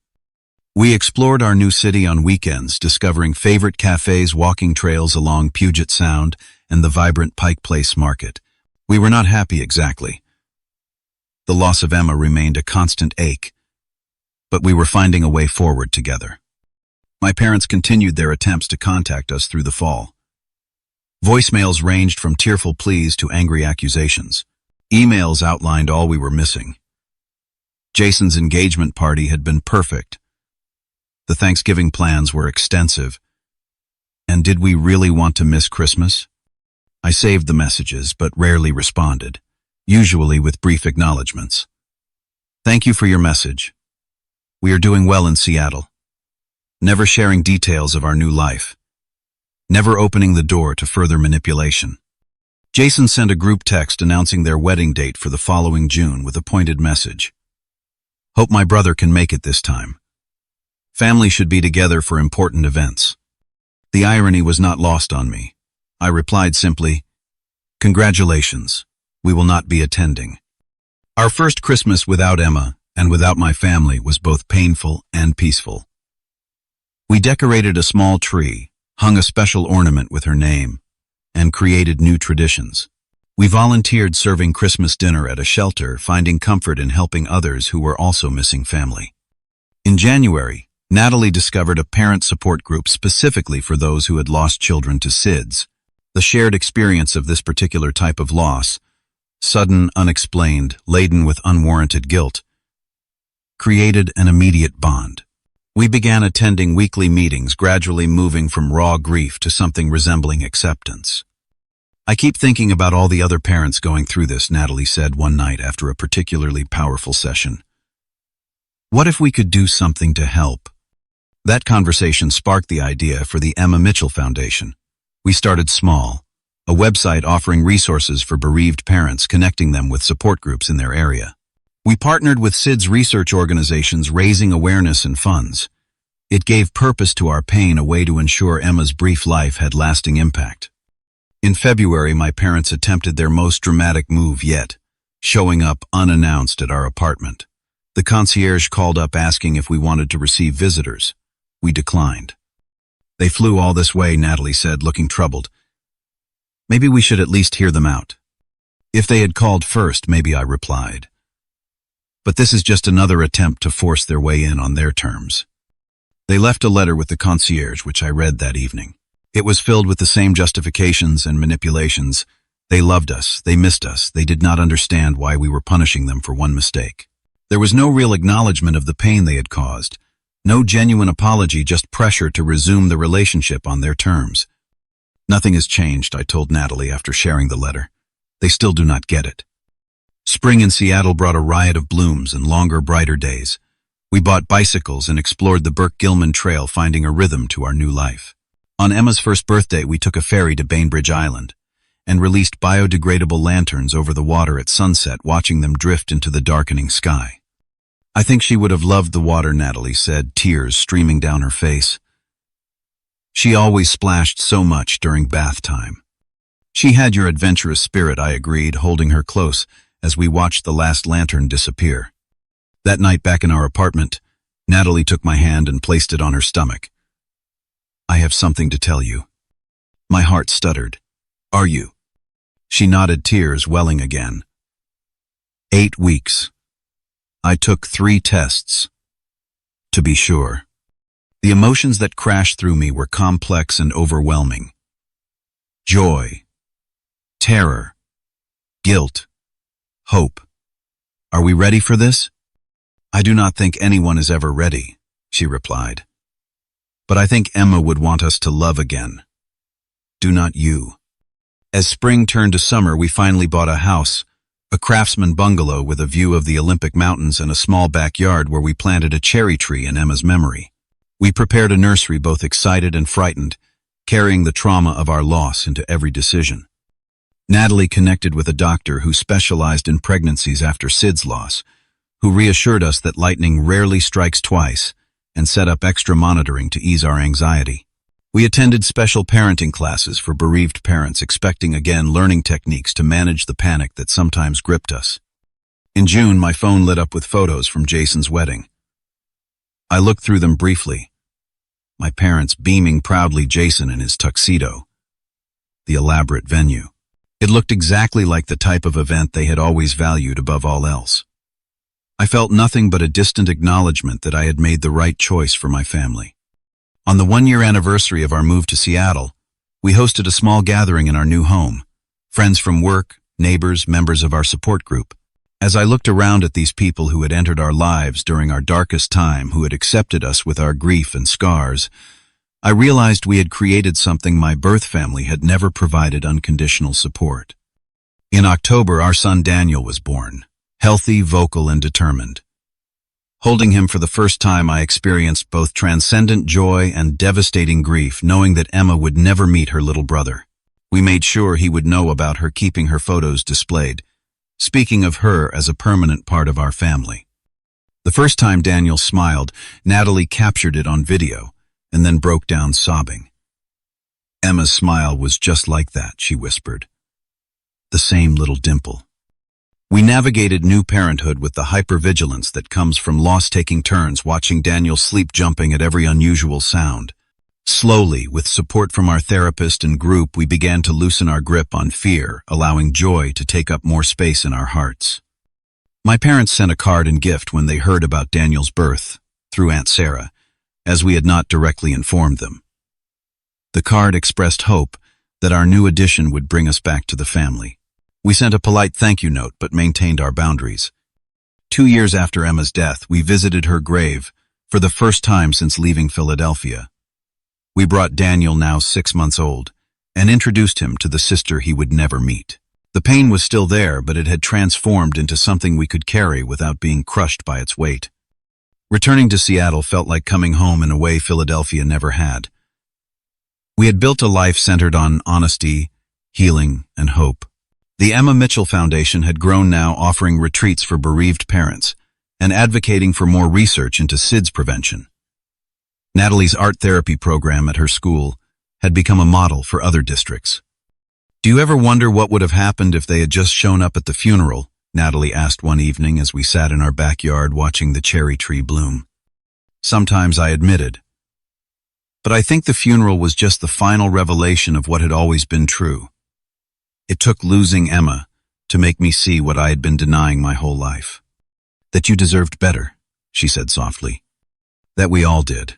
We explored our new city on weekends, discovering favorite cafes, walking trails along Puget Sound, and the vibrant Pike Place market. We were not happy exactly. The loss of Emma remained a constant ache, but we were finding a way forward together. My parents continued their attempts to contact us through the fall. Voicemails ranged from tearful pleas to angry accusations. Emails outlined all we were missing. Jason's engagement party had been perfect. The Thanksgiving plans were extensive. And did we really want to miss Christmas? I saved the messages, but rarely responded, usually with brief acknowledgments. "Thank you for your message. We are doing well in Seattle." Never sharing details of our new life. Never opening the door to further manipulation. Jason sent a group text announcing their wedding date for the following June with a pointed message. "Hope my brother can make it this time. Family should be together for important events." The irony was not lost on me. I replied simply, "Congratulations. We will not be attending." Our first Christmas without Emma and without my family was both painful and peaceful. We decorated a small tree, hung a special ornament with her name, and created new traditions. We volunteered serving Christmas dinner at a shelter, finding comfort in helping others who were also missing family. In January, Natalie discovered a parent support group specifically for those who had lost children to SIDS. The shared experience of this particular type of loss, sudden, unexplained, laden with unwarranted guilt, created an immediate bond. We began attending weekly meetings, gradually moving from raw grief to something resembling acceptance. "I keep thinking about all the other parents going through this," Natalie said one night after a particularly powerful session. "What if we could do something to help?" That conversation sparked the idea for the Emma Mitchell Foundation. We started small, a website offering resources for bereaved parents, connecting them with support groups in their area. We partnered with SIDS research organizations, raising awareness and funds. It gave purpose to our pain, a way to ensure Emma's brief life had lasting impact. In February, my parents attempted their most dramatic move yet, showing up unannounced at our apartment. The concierge called up asking if we wanted to receive visitors. We declined. "They flew all this way," Natalie said, looking troubled. "Maybe we should at least hear them out." "If they had called first, maybe," I replied. "But this is just another attempt to force their way in on their terms." They left a letter with the concierge, which I read that evening. It was filled with the same justifications and manipulations. They loved us, they missed us, they did not understand why we were punishing them for one mistake. There was no real acknowledgement of the pain they had caused. No genuine apology, just pressure to resume the relationship on their terms. "Nothing has changed," I told Natalie after sharing the letter. "They still do not get it." Spring in Seattle brought a riot of blooms and longer, brighter days. We bought bicycles and explored the Burke-Gilman Trail, finding a rhythm to our new life. On Emma's first birthday, we took a ferry to Bainbridge Island and released biodegradable lanterns over the water at sunset, watching them drift into the darkening sky. I think she would have loved the water, Natalie said, tears streaming down her face. She always splashed so much during bath time. She had your adventurous spirit, I agreed, holding her close as we watched the last lantern disappear. That night back in our apartment, Natalie took my hand and placed it on her stomach. I have something to tell you. My heart stuttered. Are you? She nodded, tears welling again. 8 weeks. I took 3 tests. To be sure. The emotions that crashed through me were complex and overwhelming. Joy, terror, guilt, hope. Are we ready for this? I do not think anyone is ever ready, she replied. But I think Emma would want us to love again. Do not you? As spring turned to summer, we finally bought a house, a craftsman bungalow with a view of the Olympic Mountains and a small backyard where we planted a cherry tree in Emma's memory. We prepared a nursery, both excited and frightened, carrying the trauma of our loss into every decision. Natalie connected with a doctor who specialized in pregnancies after Sid's loss, who reassured us that lightning rarely strikes twice and set up extra monitoring to ease our anxiety. We attended special parenting classes for bereaved parents, expecting again learning techniques to manage the panic that sometimes gripped us. In June, my phone lit up with photos from Jason's wedding. I looked through them briefly. My parents beaming proudly, Jason in his tuxedo. The elaborate venue. It looked exactly like the type of event they had always valued above all else. I felt nothing but a distant acknowledgement that I had made the right choice for my family. On the 1-year anniversary of our move to Seattle, we hosted a small gathering in our new home. Friends from work, neighbors, members of our support group. As I looked around at these people who had entered our lives during our darkest time, who had accepted us with our grief and scars, I realized we had created something my birth family had never provided: unconditional support. In October, our son Daniel was born, healthy, vocal, and determined. Holding him for the first time, I experienced both transcendent joy and devastating grief, knowing that Emma would never meet her little brother. We made sure he would know about her, keeping her photos displayed, speaking of her as a permanent part of our family. The first time Daniel smiled, Natalie captured it on video and then broke down sobbing. Emma's smile was just like that, she whispered. The same little dimple. We navigated new parenthood with the hypervigilance that comes from loss taking turns, watching Daniel sleep, jumping at every unusual sound. Slowly, with support from our therapist and group, we began to loosen our grip on fear, allowing joy to take up more space in our hearts. My parents sent a card and gift when they heard about Daniel's birth, through Aunt Sarah, as we had not directly informed them. The card expressed hope that our new addition would bring us back to the family. We sent a polite thank you note, but maintained our boundaries. 2 years after Emma's death, we visited her grave for the first time since leaving Philadelphia. We brought Daniel, now 6 months old, and introduced him to the sister he would never meet. The pain was still there, but it had transformed into something we could carry without being crushed by its weight. Returning to Seattle felt like coming home in a way Philadelphia never had. We had built a life centered on honesty, healing, and hope. The Emma Mitchell Foundation had grown, now offering retreats for bereaved parents and advocating for more research into SIDS prevention. Natalie's art therapy program at her school had become a model for other districts. Do you ever wonder what would have happened if they had just shown up at the funeral? Natalie asked one evening as we sat in our backyard watching the cherry tree bloom. Sometimes, I admitted. But I think the funeral was just the final revelation of what had always been true. It took losing Emma to make me see what I had been denying my whole life. That you deserved better, she said softly. That we all did.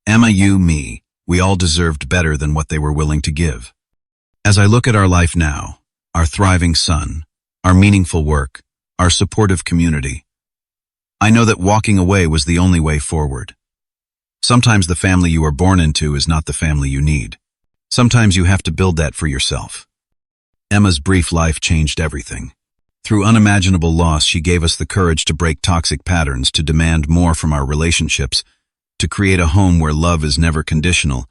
Emma, you, me, we all deserved better than what they were willing to give. As I look at our life now, our thriving son, our meaningful work, our supportive community, I know that walking away was the only way forward. Sometimes the family you are born into is not the family you need. Sometimes you have to build that for yourself. Emma's brief life changed everything. Through unimaginable loss, she gave us the courage to break toxic patterns, to demand more from our relationships, to create a home where love is never conditional,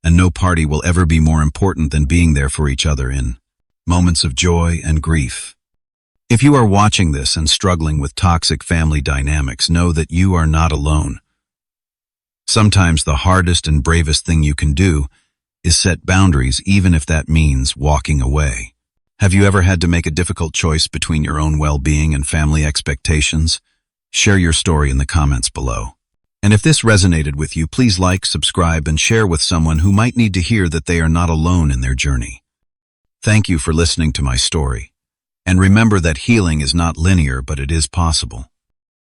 and no party will ever be more important than being there for each other in moments of joy and grief. If you are watching this and struggling with toxic family dynamics, know that you are not alone. Sometimes the hardest and bravest thing you can do is set boundaries, even if that means walking away. Have you ever had to make a difficult choice between your own well-being and family expectations? Share your story in the comments below. And if this resonated with you, please like, subscribe, and share with someone who might need to hear that they are not alone in their journey. Thank you for listening to my story. And remember that healing is not linear, but it is possible.